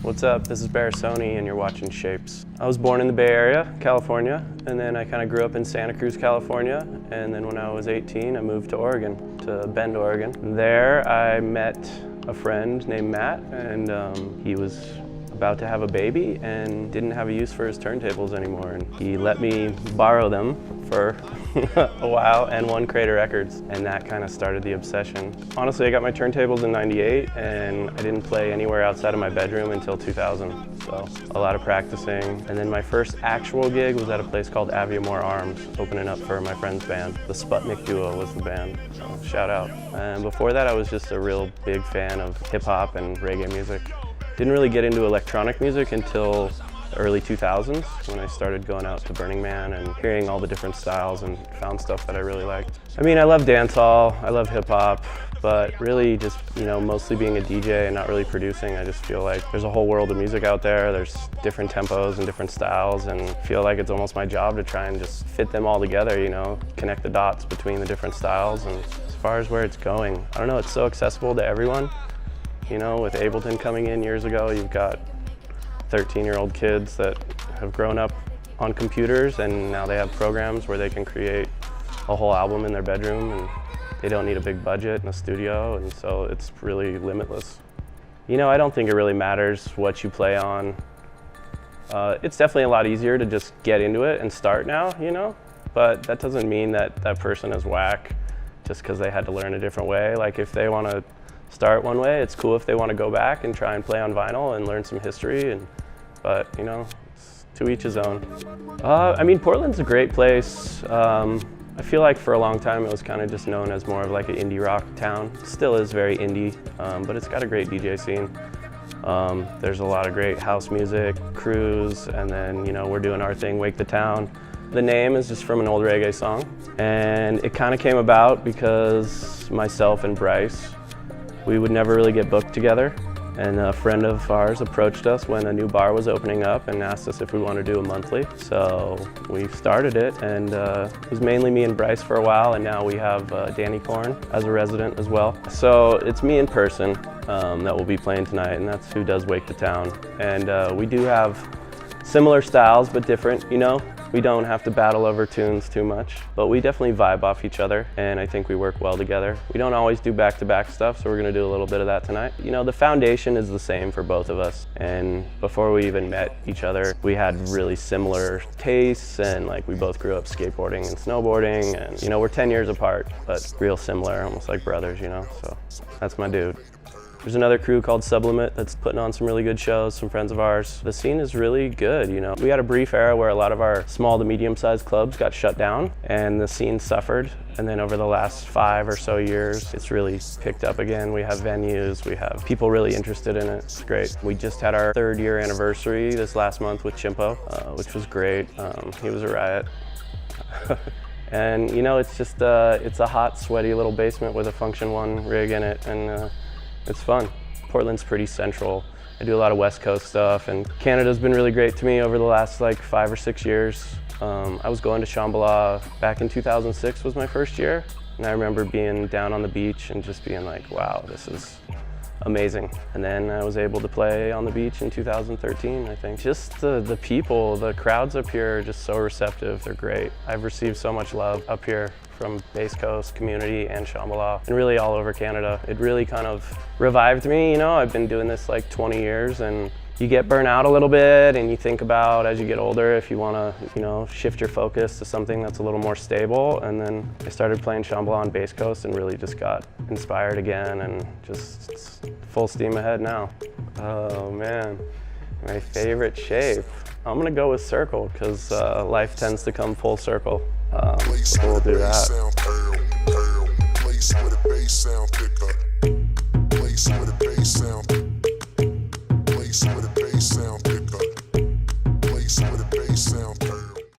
What's up? This is Barisone and you're watching Shapes. I was born in the Bay Area, California, and then I kind of grew up in Santa Cruz, California, and then when I was 18 I moved to Oregon, to Bend, Oregon. There I met a friend named Matt, and he was about to have a baby and didn't have a use for his turntables anymore, and he let me borrow them for a while and won Crater Records, and that kind of started the obsession. Honestly, I got my turntables in '98 and I didn't play anywhere outside of my bedroom until 2000, so a lot of practicing. And then my first actual gig was at a place called Aviemore Arms, opening up for my friend's band. The Sputnik Duo was the band, so shout out. And before that I was just a real big fan of hip-hop and reggae music. Didn't really get into electronic music until the early 2000s when I started going out to Burning Man and hearing all the different styles and found stuff that I really liked. I mean, I love dancehall, I love hip hop, but really just, mostly being a DJ and not really producing, I just feel like there's a whole world of music out there. There's different tempos and different styles, and I feel like it's almost my job to try and just fit them all together, connect the dots between the different styles. And as far as where it's going, I don't know, it's so accessible to everyone. With Ableton coming in years ago, you've got 13-year-old kids that have grown up on computers, and now they have programs where they can create a whole album in their bedroom, and they don't need a big budget in a studio, and so it's really limitless. I don't think it really matters what you play on. It's definitely a lot easier to just get into it and start now, but that doesn't mean that that person is whack just because they had to learn a different way. Like, if they want to start one way, it's cool if they want to go back and try and play on vinyl and learn some history, but it's to each his own. I mean, Portland's a great place. I feel like for a long time it was kind of just known as more of like an indie rock town. Still is very indie, but it's got a great DJ scene. There's a lot of great house music, crews, and then we're doing our thing, Wake the Town. The name is just from an old reggae song, and it kind of came about because myself and Bryce, we would never really get booked together, and a friend of ours approached us when a new bar was opening up and asked us if we wanted to do a monthly. So we started it, and it was mainly me and Bryce for a while, and now we have Danny Korn as a resident as well. So it's me in person that will be playing tonight, and that's who does Wake the Town. And we do have similar styles but different, We don't have to battle over tunes too much, but we definitely vibe off each other, and I think we work well together. We don't always do back-to-back stuff, so we're gonna do a little bit of that tonight. The foundation is the same for both of us, and before we even met each other, we had really similar tastes, and we both grew up skateboarding and snowboarding, and we're 10 years apart, but real similar, almost like brothers, so that's my dude. There's another crew called Sublimate that's putting on some really good shows, some friends of ours. The scene is really good, We had a brief era where a lot of our small to medium-sized clubs got shut down and the scene suffered. And then over the last 5 or so years, it's really picked up again. We have venues, we have people really interested in it. It's great. We just had our 3rd year anniversary this last month with Chimpo, which was great. He was a riot. And it's just, it's a hot, sweaty little basement with a Function 1 rig in it, and it's fun. Portland's pretty central. I do a lot of West Coast stuff, and Canada's been really great to me over the last 5 or 6 years. I was going to Shambhala back in 2006 was my first year, and I remember being down on the beach and just being like, wow, this is amazing. And then I was able to play on the beach in 2013, I think. Just the people, the crowds up here are just so receptive, they're great. I've received so much love up here from Base Coast community and Shambhala, and really all over Canada. It really kind of revived me, I've been doing this 20 years, and you get burnt out a little bit, and you think about, as you get older, if you want to, shift your focus to something that's a little more stable. And then I started playing Shambhala on Base Coast and really just got inspired again, and just full steam ahead now. Oh man, my favorite shape. I'm gonna go with circle, because life tends to come full circle. So we'll do that. Place where the bass sound pick up. Place where the bass sound